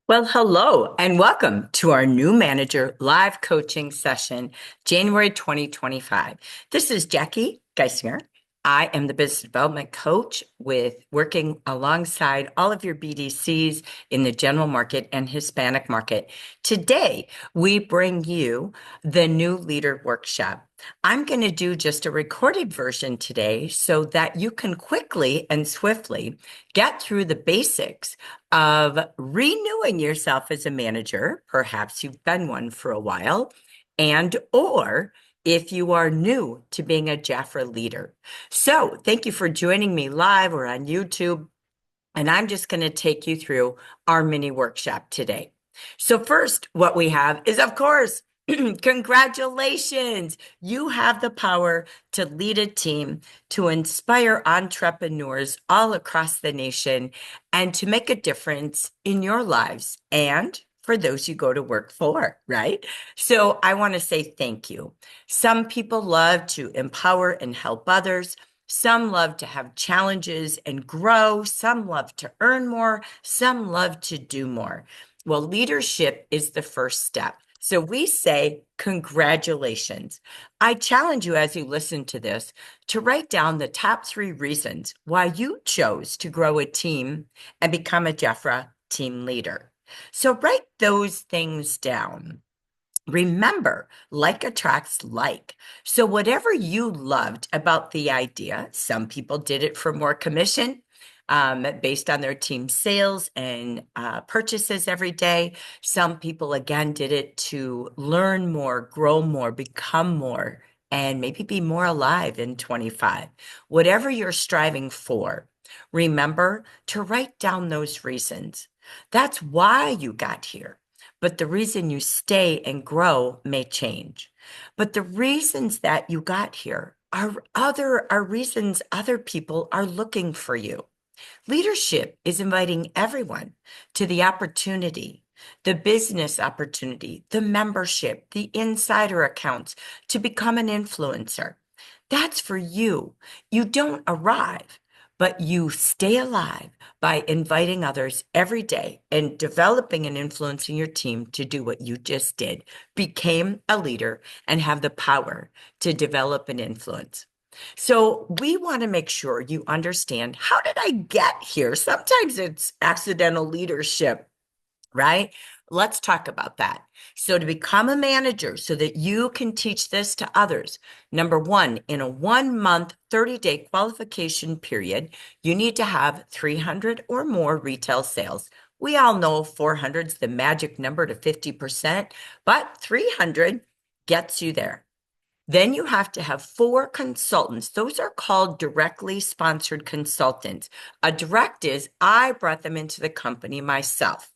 Well, hello and welcome to our new manager live coaching session, January 2025. This is Jackie Geisinger. I am the business development coach with working alongside all of your BDCs in the general market and Hispanic market. Today, we bring you the new leader workshop. I'm going to do just a recorded version today so that you can quickly and swiftly get through the basics of renewing yourself as a manager. Perhaps you've been one for a while, and or if you are new to being a Jafra leader. So thank you for joining me live or on YouTube. And I'm just going to take you through our mini workshop today. So first, what we have is, of course, congratulations. You have the power to lead a team, to inspire entrepreneurs all across the nation, and to make a difference in your lives and for those you go to work for, right? So I want to say thank you. Some people love to empower and help others. Some love to have challenges and grow. Some love to earn more. Some love to do more. Well, leadership is the first step. So we say, congratulations. I challenge you as you listen to this to write down the top 3 reasons why you chose to grow a team and become a Jafra team leader. So write those things down. Remember, like attracts like. So, whatever you loved about the idea, some people did it for more commission based on their team sales and purchases every day. Some people, again, did it to learn more, grow more, become more, and maybe be more alive in 25. Whatever you're striving for, remember to write down those reasons. That's why you got here. But the reason you stay and grow may change. But the reasons that you got here are reasons other people are looking for you. Leadership is inviting everyone to the opportunity, the business opportunity, the membership, the insider accounts to become an influencer. That's for you. You don't arrive, but you stay alive by inviting others every day and developing and influencing your team to do what you just did, became a leader and have the power to develop and influence. So we want to make sure you understand, how did I get here? Sometimes it's accidental leadership, right? Let's talk about that. So to become a manager so that you can teach this to others, number one, in a 1 month, 30-day qualification period, you need to have 300 or more retail sales. We all know 400 is the magic number to 50%, but 300 gets you there. Then you have to have 4 consultants. Those are called directly sponsored consultants. A direct is I brought them into the company myself.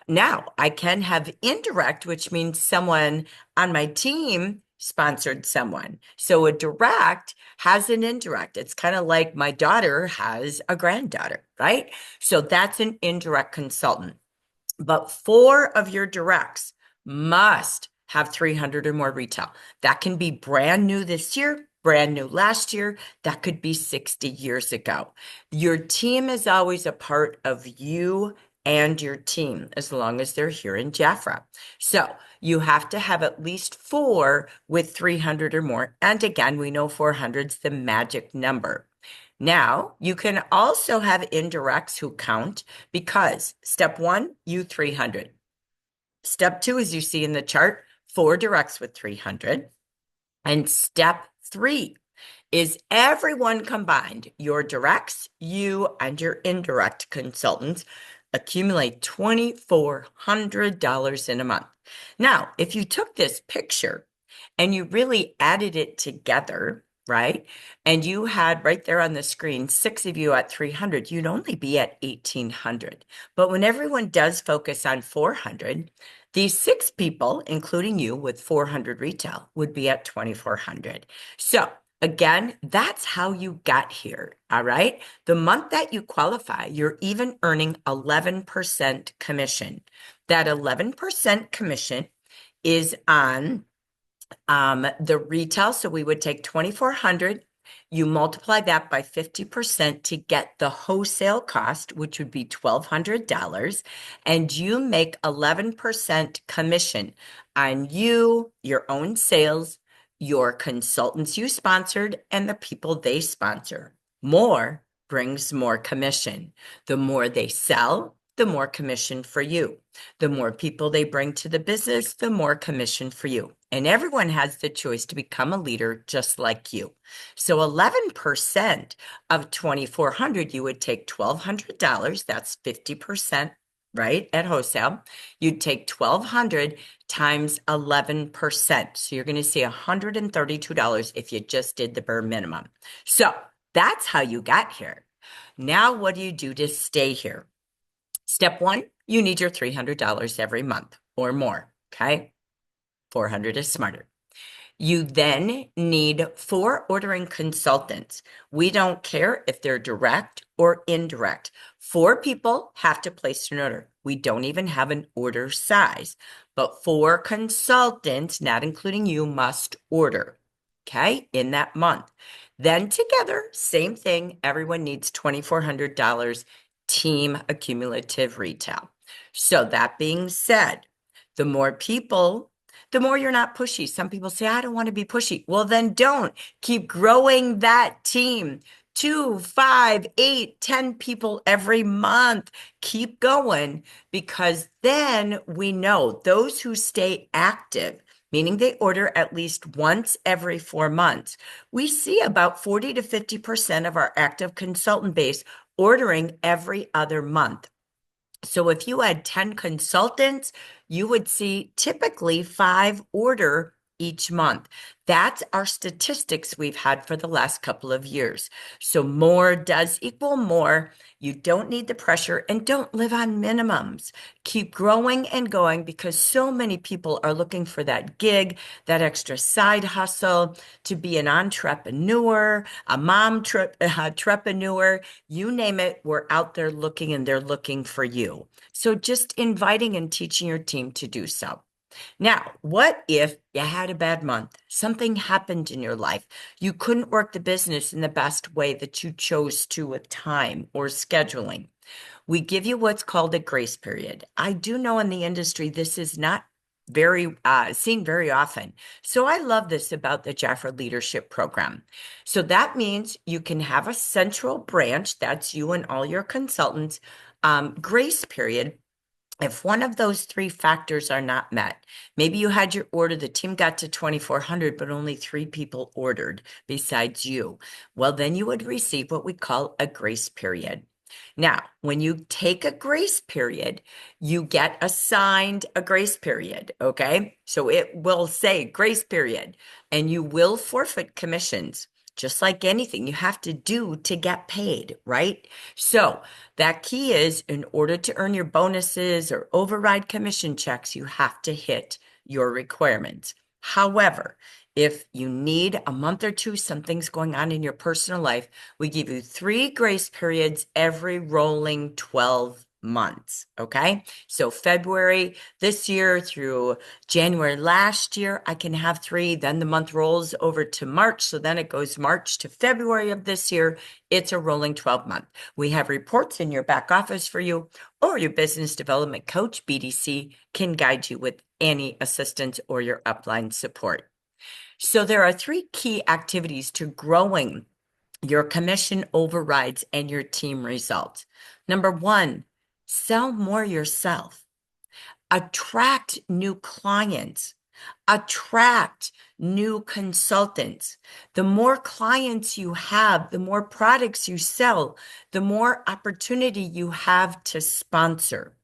Now, I can have indirect, which means someone on my team sponsored someone. So a direct has an indirect. It's kind of like my daughter has a granddaughter, right? So that's an indirect consultant. But 4 of your directs must have 300 or more retail. That can be brand new this year, brand new last year. That could be 60 years ago. Your team is always a part of you and your team as long as they're here in Jafra. So you have to have at least 4 with 300 or more. And again, we know 400 is the magic number. Now, you can also have indirects who count because step 1, you 300. Step 2, as you see in the chart, 4 directs with 300. And step 3 is everyone combined, your directs, you, and your indirect consultants accumulate $2,400 in a month. Now, if you took this picture and you really added it together, right? And you had right there on the screen 6 of you at 300, you'd only be at 1,800. But when everyone does focus on 400, these 6 people, including you with 400 retail, would be at 2,400. So again, that's how you got here. All right. The month that you qualify, you're even earning 11% commission. That 11% commission is on the retail. So we would take 2,400 You multiply that by 50% to get the wholesale cost, which would be $1,200, and you make 11% commission on you, your own sales, your consultants you sponsored, and the people they sponsor. More brings more commission. The more they sell, the more commission for you. The more people they bring to the business, the more commission for you. And everyone has the choice to become a leader just like you. So 11% of 2,400, you would take $1,200. That's 50%, right? At wholesale. You'd take 1,200 times 11%. So you're going to see $132 if you just did the bare minimum. So that's how you got here. Now, what do you do to stay here? Step one, you need your $300 every month or more, okay? 400 is smarter. You then need 4 ordering consultants. We don't care if they're direct or indirect. 4 people have to place an order. We don't even have an order size, but 4 consultants, not including you, must order, okay, in that month. Then together, same thing, everyone needs $2,400 team accumulative retail. So that being said, the more people, the more you're not pushy. Some people say, I don't want to be pushy. Well, then don't. Keep growing that team. 2, 5, 8, 10 people every month. Keep going, because then we know those who stay active, meaning they order at least once every 4 months. We see about 40 to 50% of our active consultant base ordering every other month. So if you had 10 consultants, you would see typically 5 order each month. That's our statistics we've had for the last couple of years. So more does equal more. You don't need the pressure, and don't live on minimums. Keep growing and going, because so many people are looking for that gig, that extra side hustle, to be an entrepreneur, a entrepreneur, you name it, we're out there looking, and they're looking for you. So just inviting and teaching your team to do so. Now, what if you had a bad month? Something happened in your life. You couldn't work the business in the best way that you chose to with time or scheduling. We give you what's called a grace period. I do know in the industry this is not very seen very often. So I love this about the Jafra Leadership Program. So that means you can have a central branch, that's you and all your consultants, grace period. If one of those 3 factors are not met, maybe you had your order, the team got to 2,400, but only 3 people ordered besides you. Well, then you would receive what we call a grace period. Now, when you take a grace period, you get assigned a grace period, okay? So it will say grace period, and you will forfeit commissions. Just like anything you have to do to get paid, right? So that key is, in order to earn your bonuses or override commission checks, you have to hit your requirements. However, if you need a month or two, something's going on in your personal life, we give you 3 grace periods every rolling 12 months, okay? So February this year through January last year, I can have 3. Then the month rolls over to March. So then it goes March to February of this year. It's a rolling 12-month. We have reports in your back office for you, or your business development coach, BDC, can guide you with any assistance or your upline support. So there are 3 key activities to growing your commission overrides and your team results. Number 1, sell more yourself. Attract new clients. Attract new consultants. The more clients you have, the more products you sell, the more opportunity you have to sponsor.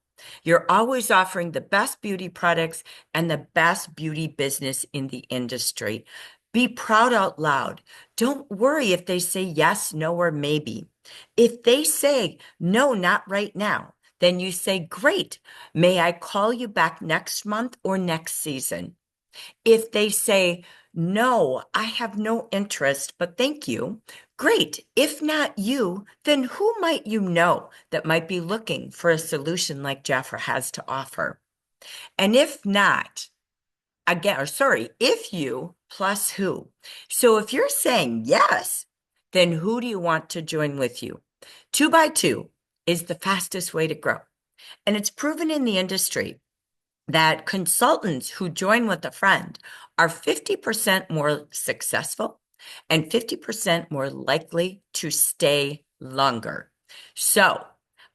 You're always offering the best beauty products and the best beauty business in the industry. Be proud out loud. Don't worry if they say yes, no, or maybe. If they say, no, not right now, then you say, great, may I call you back next month or next season? If they say, no, I have no interest, but thank you, great. If not you, then who might you know that might be looking for a solution like Jafra has to offer? And if not, again, or sorry, if you plus who. So if you're saying yes, then who do you want to join with you? 2x2 is the fastest way to grow. And it's proven in the industry that consultants who join with a friend are 50% more successful and 50% more likely to stay longer. So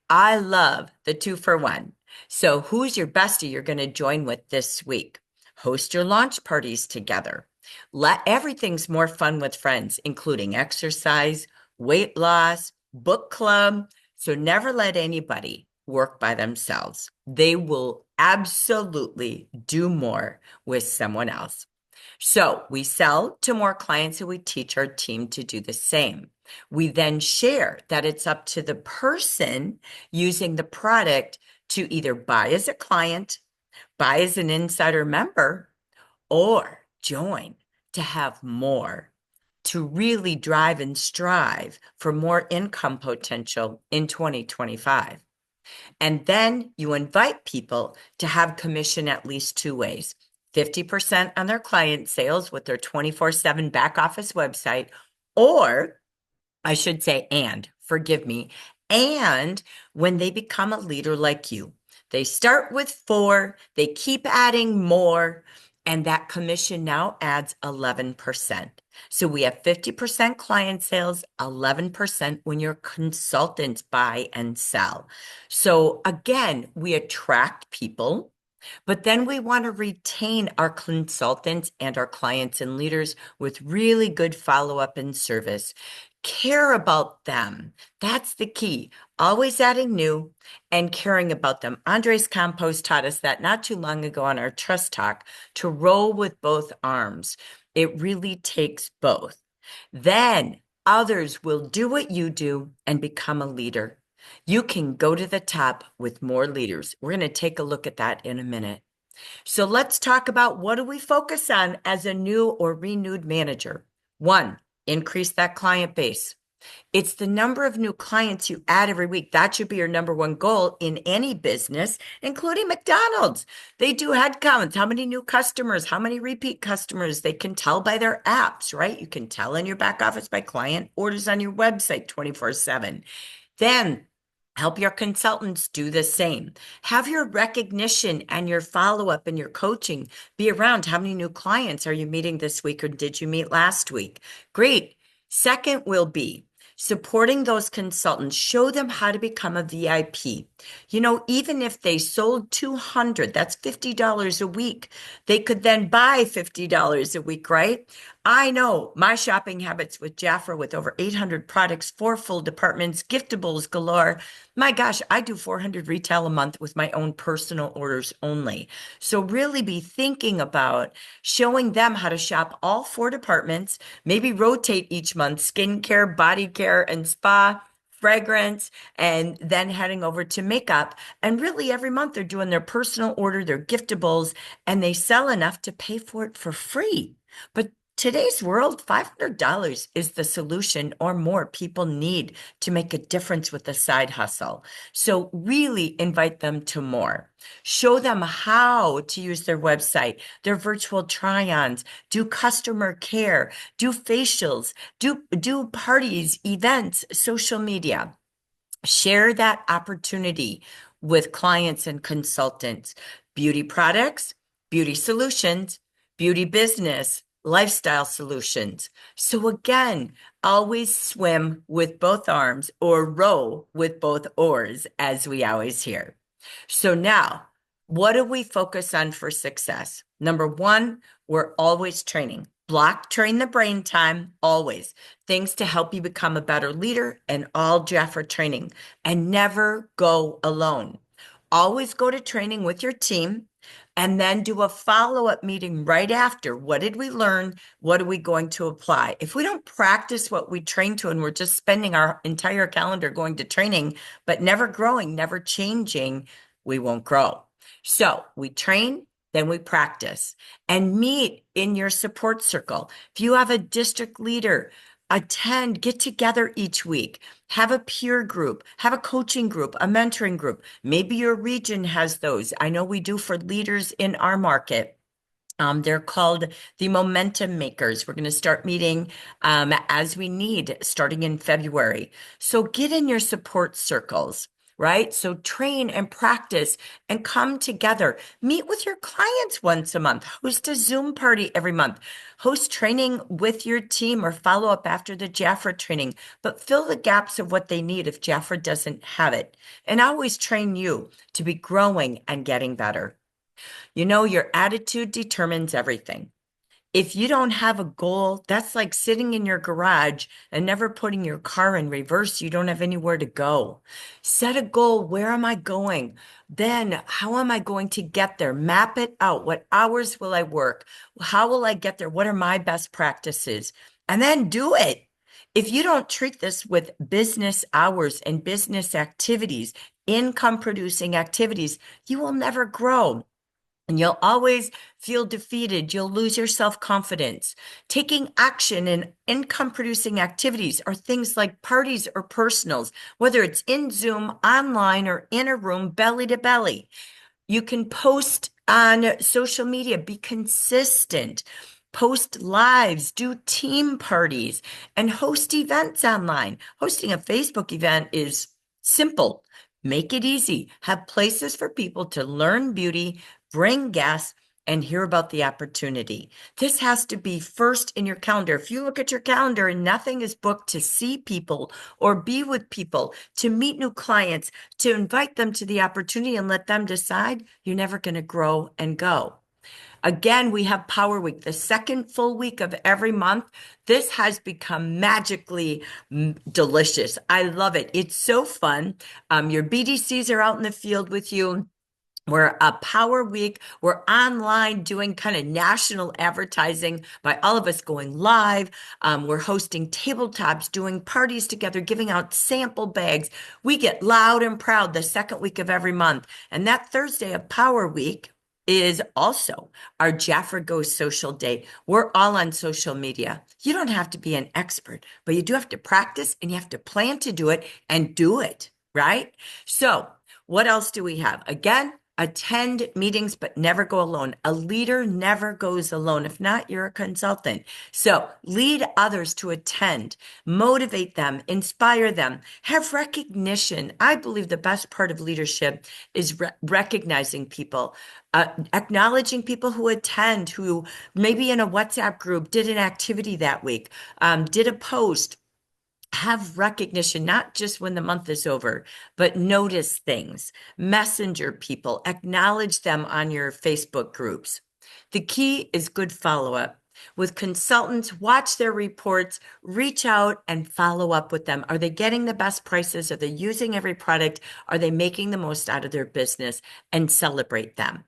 I love the 2-for-1. So who's your bestie you're going to join with this week? Host your launch parties together. Let everything's more fun with friends, including exercise, weight loss, book club. So never let anybody work by themselves. They will absolutely do more with someone else. So we sell to more clients and we teach our team to do the same. We then share that it's up to the person using the product to either buy as a client, buy as an insider member, or join to have more, to really drive and strive for more income potential in 2025. And then you invite people to have commission at least two ways: 50% on their client sales with their 24/7 back office website, or I should say, and forgive me, and when they become a leader like you, they start with 4, they keep adding more, and that commission now adds 11%. So we have 50% client sales, 11% when your consultants buy and sell. So again, we attract people, but then we want to retain our consultants and our clients and leaders with really good follow-up and service. Care about them. That's the key. Always adding new and caring about them. Andres Campos taught us that not too long ago on our Trust Talk, to roll with both arms. It really takes both. Then others will do what you do and become a leader. You can go to the top with more leaders. We're going to take a look at that in a minute. So let's talk about, what do we focus on as a new or renewed manager? 1, increase that client base. It's the number of new clients you add every week. That should be your number one goal in any business, including McDonald's. They do head counts, how many new customers, how many repeat customers. They can tell by their apps, right? You can tell in your back office by client orders on your website 24/7. Then help your consultants do the same. Have your recognition and your follow-up and your coaching be around. How many new clients are you meeting this week, or did you meet last week? Great. Second will be supporting those consultants. Show them how to become a VIP. You know, even if they sold 200, that's $50 a week. They could then buy $50 a week, right? I know my shopping habits with Jafra, with over 800 products, 4 full departments, giftables galore. My gosh, I do 400 retail a month with my own personal orders only. So really be thinking about showing them how to shop all 4 departments, maybe rotate each month: skincare, body care, and spa, fragrance, and then heading over to makeup. And really every month they're doing their personal order, their giftables, and they sell enough to pay for it for free. But today's world, $500 is the solution or more people need to make a difference with the side hustle. So really invite them to more. Show them how to use their website, their virtual try-ons, do customer care, do facials, do parties, events, social media. Share that opportunity with clients and consultants. Beauty products, beauty solutions, beauty business, lifestyle solutions. So again, always swim with both arms, or row with both oars, as we always hear. So now, what do we focus on for success? Number 1, we're always training. Block, train the brain time, always. Things to help you become a better leader, and all Jafra training. And never go alone. Always go to training with your team, and then do a follow-up meeting right after. What did we learn? What are we going to apply? If we don't practice what we train to, and we're just spending our entire calendar going to training, but never growing, never changing, we won't grow. So we train, then we practice, and meet in your support circle. If you have a district leader, attend, get together each week, have a peer group, have a coaching group, a mentoring group. Maybe your region has those. I know we do for leaders in our market. They're called the Momentum Makers. We're going to start meeting as we need starting in February. So get in your support circles, right? So train and practice and come together. Meet with your clients once a month. Host a Zoom party every month. Host training with your team or follow up after the Jafra training, but fill the gaps of what they need if Jafra doesn't have it. And always train you to be growing and getting better. You know, your attitude determines everything. If you don't have a goal, that's like sitting in your garage and never putting your car in reverse. You don't have anywhere to go. Set a goal. Where am I going? Then, how am I going to get there? Map it out. What hours will I work? How will I get there? What are my best practices? And then do it. If you don't treat this with business hours and business activities, income producing activities, you will never grow. And you'll always feel defeated. You'll lose your self-confidence. Taking action in income producing activities are things like parties or personals, whether it's in Zoom, online, or in a room, belly to belly. You can post on social media, be consistent, post lives, do team parties, and host events online. Hosting a Facebook event is simple. Make it easy. Have places for people to learn beauty, bring guests, and hear about the opportunity. This has to be first in your calendar. If you look at your calendar and nothing is booked to see people or be with people, to meet new clients, to invite them to the opportunity and let them decide, you're never going to grow and go. Again, we have Power Week, the second full week of every month. This has become magically delicious. I love it. It's so fun. Your BDCs are out in the field with you. We're a Power Week. We're online doing kind of national advertising by all of us going live. We're hosting tabletops, doing parties together, giving out sample bags. We get loud and proud the second week of every month. And that Thursday of Power Week is also our Jafra Goes Social Day. We're all on social media. You don't have to be an expert, but you do have to practice and you have to plan to do it and do it, right? So what else do we have? Again, attend meetings, but never go alone. A leader never goes alone. If not, you're a consultant. So lead others to attend, motivate them, inspire them, have recognition. I believe the best part of leadership is recognizing people, acknowledging people who attend, who maybe in a WhatsApp group did an activity that week, did a post. Have recognition, not just when the month is over, but notice things, messenger people, acknowledge them on your Facebook groups. The key is good follow-up. With consultants, watch their reports, reach out and follow up with them. Are they getting the best prices? Are they using every product? Are they making the most out of their business? And celebrate them.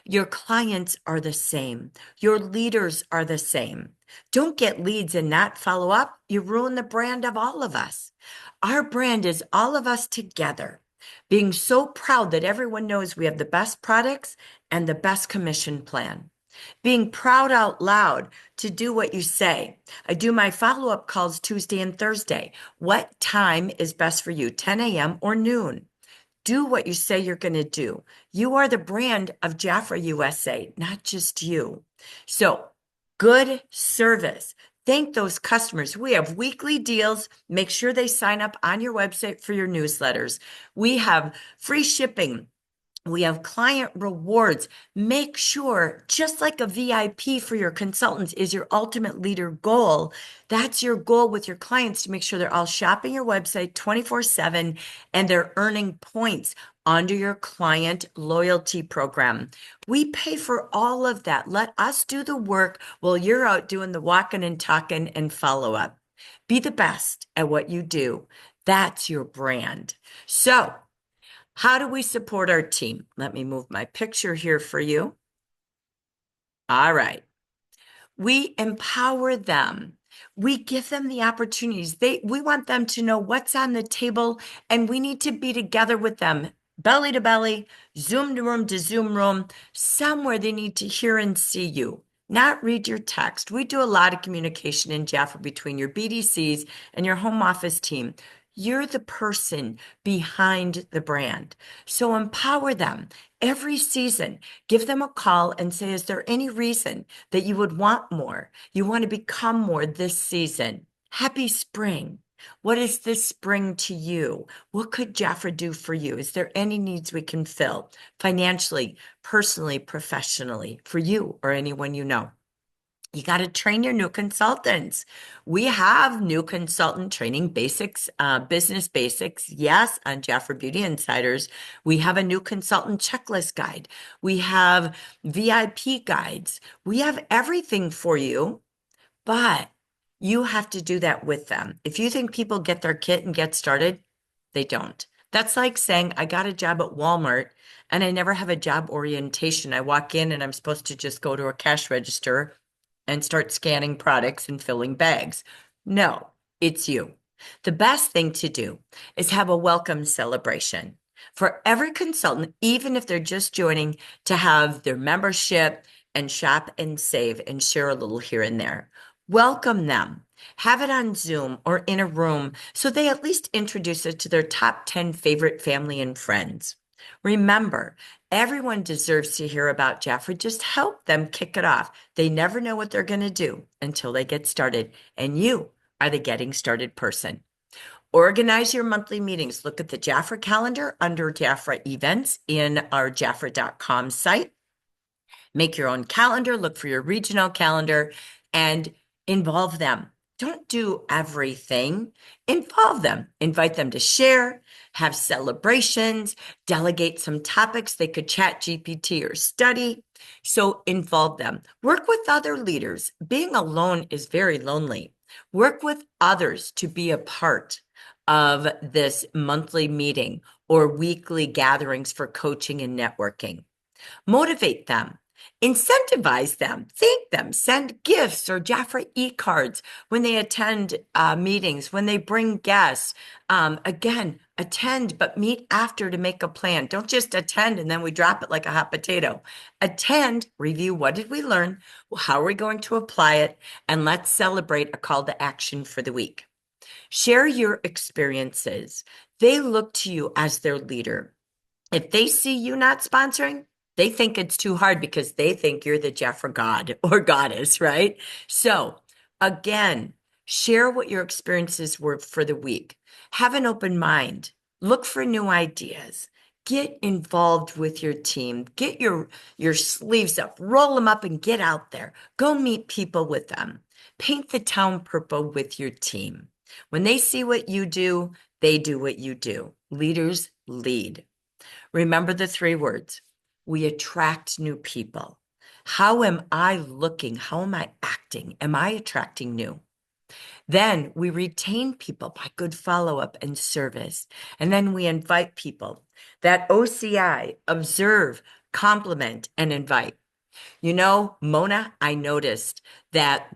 Your clients are the same. Your leaders are the same. Don't get leads and not follow up. You ruin the brand of all of us. Our brand is all of us together, being so proud that everyone knows we have the best products and the best commission plan. Being proud out loud to do what you say. I do my follow-up calls Tuesday and Thursday. What time is best for you, 10 a.m. or noon? Do what you say you're going to do. You are the brand of Jafra USA, not just you. So, good service. Thank those customers. We have weekly deals. Make sure they sign up on your website for your newsletters. We have free shipping. We have client rewards. Make sure, just like a VIP for your consultants is your ultimate leader goal, that's your goal with your clients to make sure they're all shopping your website 24/7 and they're earning points under your client loyalty program. We pay for all of that. Let us do the work while you're out doing the walking and talking and follow up. Be the best at what you do. That's your brand. So, how do we support our team? Let me move my picture here for you. All right. We empower them. We give them the opportunities. We want them to know what's on the table, and we need to be together with them, belly to belly, Zoom to Zoom room, somewhere they need to hear and see you, not read your text. We do a lot of communication in Jafra between your BDCs and your home office team. You're the person behind the brand. So empower them every season. Give them a call and say, is there any reason that you would want more? You want to become more this season? Happy spring. What is this spring to you? What could Jafra do for you? Is there any needs we can fill financially, personally, professionally for you or anyone you know? You got to train your new consultants. We have new consultant training basics, business basics. Yes, on Jafra Beauty Insiders, we have a new consultant checklist guide. We have VIP guides. We have everything for you, but you have to do that with them. If you think people get their kit and get started, they don't. That's like saying, I got a job at Walmart and I never have a job orientation. I walk in and I'm supposed to just go to a cash register and start scanning products and filling bags. No, it's you. The best thing to do is have a welcome celebration for every consultant, even if they're just joining, to have their membership and shop and save and share a little here and there. Welcome them. Have it on Zoom or in a room so they at least introduce it to their top 10 favorite family and friends. Remember, everyone deserves to hear about Jafra. Just help them kick it off. They never know what they're going to do until they get started, and you are the getting started person. Organize your monthly meetings. Look at the Jafra calendar under Jafra events in our Jafra.com site. Make your own calendar, look for your regional calendar, and involve them. Don't do everything. Involve them. Invite them to share, have celebrations, delegate some topics they could chat GPT or study. So involve them. Work with other leaders. Being alone is very lonely. Work with others to be a part of this monthly meeting or weekly gatherings for coaching and networking. Motivate them. Incentivize them, thank them, send gifts or Jafra e-cards when they attend meetings, when they bring guests. Again, attend, but meet after to make a plan. Don't just attend and then we drop it like a hot potato. Attend, review what did we learn, how are we going to apply it, and let's celebrate a call to action for the week. Share your experiences. They look to you as their leader. If they see you not sponsoring, they think it's too hard because they think you're the Jafra god or goddess, right? So again, share what your experiences were for the week. Have an open mind. Look for new ideas. Get involved with your team. Get your sleeves up, roll them up and get out there. Go meet people with them. Paint the town purple with your team. When they see what you do, they do what you do. Leaders lead. Remember the three words. We attract new people. How am I looking? How am I acting? Am I attracting new? Then we retain people by good follow-up and service. And then we invite people. That OCI, observe, compliment, and invite. You know, Mona, I noticed that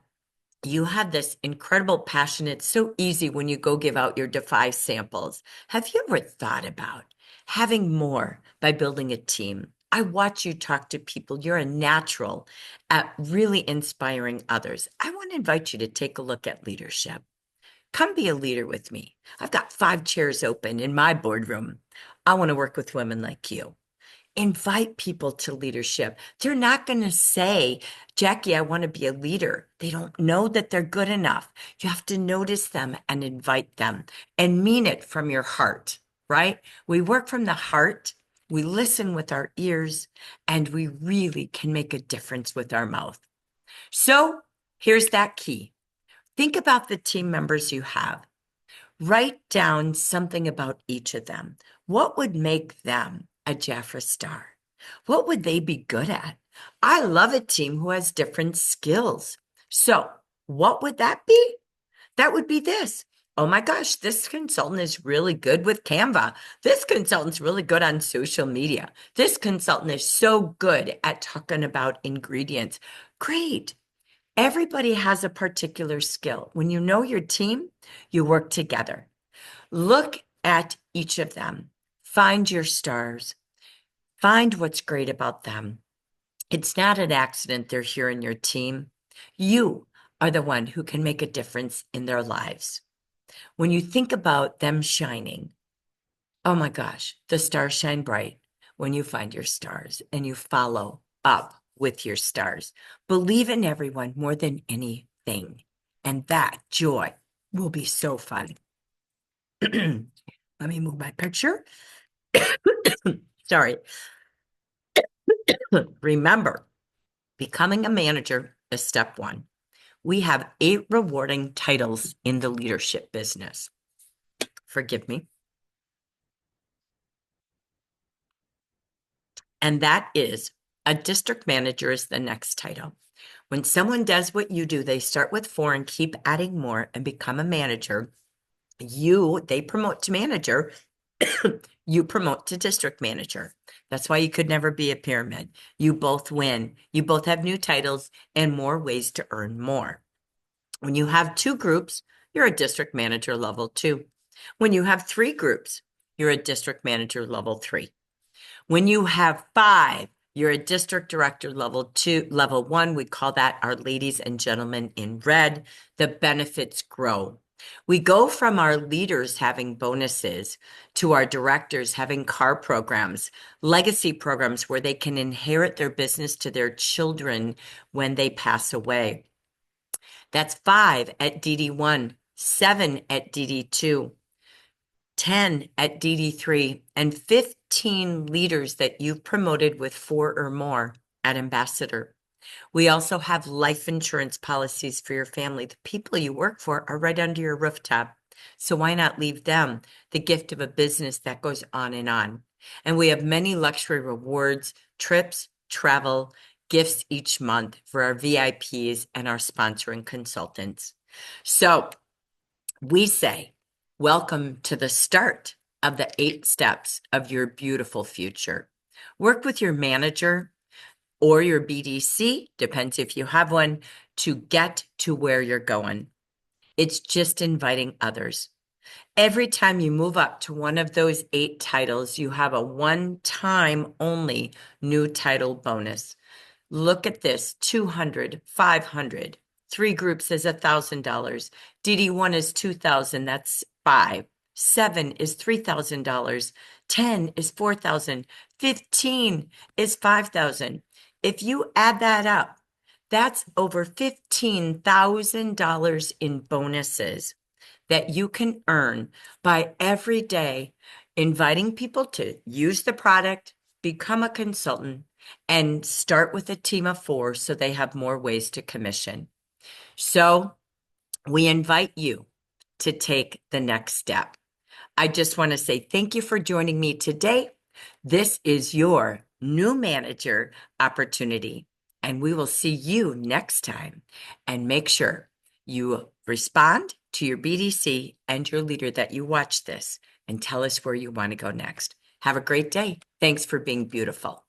you have this incredible passion. It's so easy when you go give out your Defy samples. Have you ever thought about having more by building a team? I watch you talk to people. You're a natural at really inspiring others. I want to invite you to take a look at leadership. Come be a leader with me. I've got 5 chairs open in my boardroom. I want to work with women like you. Invite people to leadership. They're not going to say, Jackie, I want to be a leader. They don't know that they're good enough. You have to notice them and invite them and mean it from your heart, right? We work from the heart, we listen with our ears, and we really can make a difference with our mouth. So here's that key. Think about the team members you have. Write down something about each of them. What would make them a Jafra star? What would they be good at? I love a team who has different skills. So, what would that be? That would be this. Oh my gosh, this consultant is really good with Canva. This consultant's really good on social media. This consultant is so good at talking about ingredients. Great. Everybody has a particular skill. When you know your team, you work together. Look at each of them. Find your stars. Find what's great about them. It's not an accident they're here in your team. You are the one who can make a difference in their lives. When you think about them shining, oh my gosh, the stars shine bright when you find your stars and you follow up with your stars. Believe in everyone more than anything. And that joy will be so fun. Let me move my picture. Sorry. Remember, becoming a manager is step one. We have 8 rewarding titles in the leadership business. Forgive me. And that is a district manager is the next title. When someone does what you do, they start with 4 and keep adding more and become a manager. They promote to manager, you promote to district manager. That's why you could never be a pyramid. You both win. You both have new titles and more ways to earn more. When you have 2 groups, you're a district manager level 2. When you have 3 groups, you're a district manager level 3. When you have 5, you're a district director level 2, level 1. We call that our ladies and gentlemen in red. The benefits grow. We go from our leaders having bonuses to our directors having car programs, legacy programs where they can inherit their business to their children when they pass away. That's 5 at DD1, 7 at DD2. 10 at DD3, and 15 leaders that you've promoted with 4 or more at ambassador. We also have life insurance policies for your family. The people you work for are right under your rooftop. So why not leave them the gift of a business that goes on and on? And we have many luxury rewards, trips, travel, gifts each month for our VIPs and our sponsoring consultants. So we say, welcome to the start of the 8 steps of your beautiful future. Work with your manager or your BDC, depends if you have one, to get to where you're going. It's just inviting others. Every time you move up to one of those 8 titles, you have a one-time only new title bonus. Look at this, 200, 500. 3 groups is $1,000. DD1 is $2,000, that's 5. 7 is $3,000. 10 is $4,000. 15 is $5,000. If you add that up, that's over $15,000 in bonuses that you can earn by every day inviting people to use the product, become a consultant, and start with a team of 4 so they have more ways to commission. So we invite you to take the next step. I just want to say thank you for joining me today. This is your new manager opportunity, and we will see you next time. And make sure you respond to your BDC and your leader that you watch this and tell us where you want to go next. Have a great day. Thanks for being beautiful.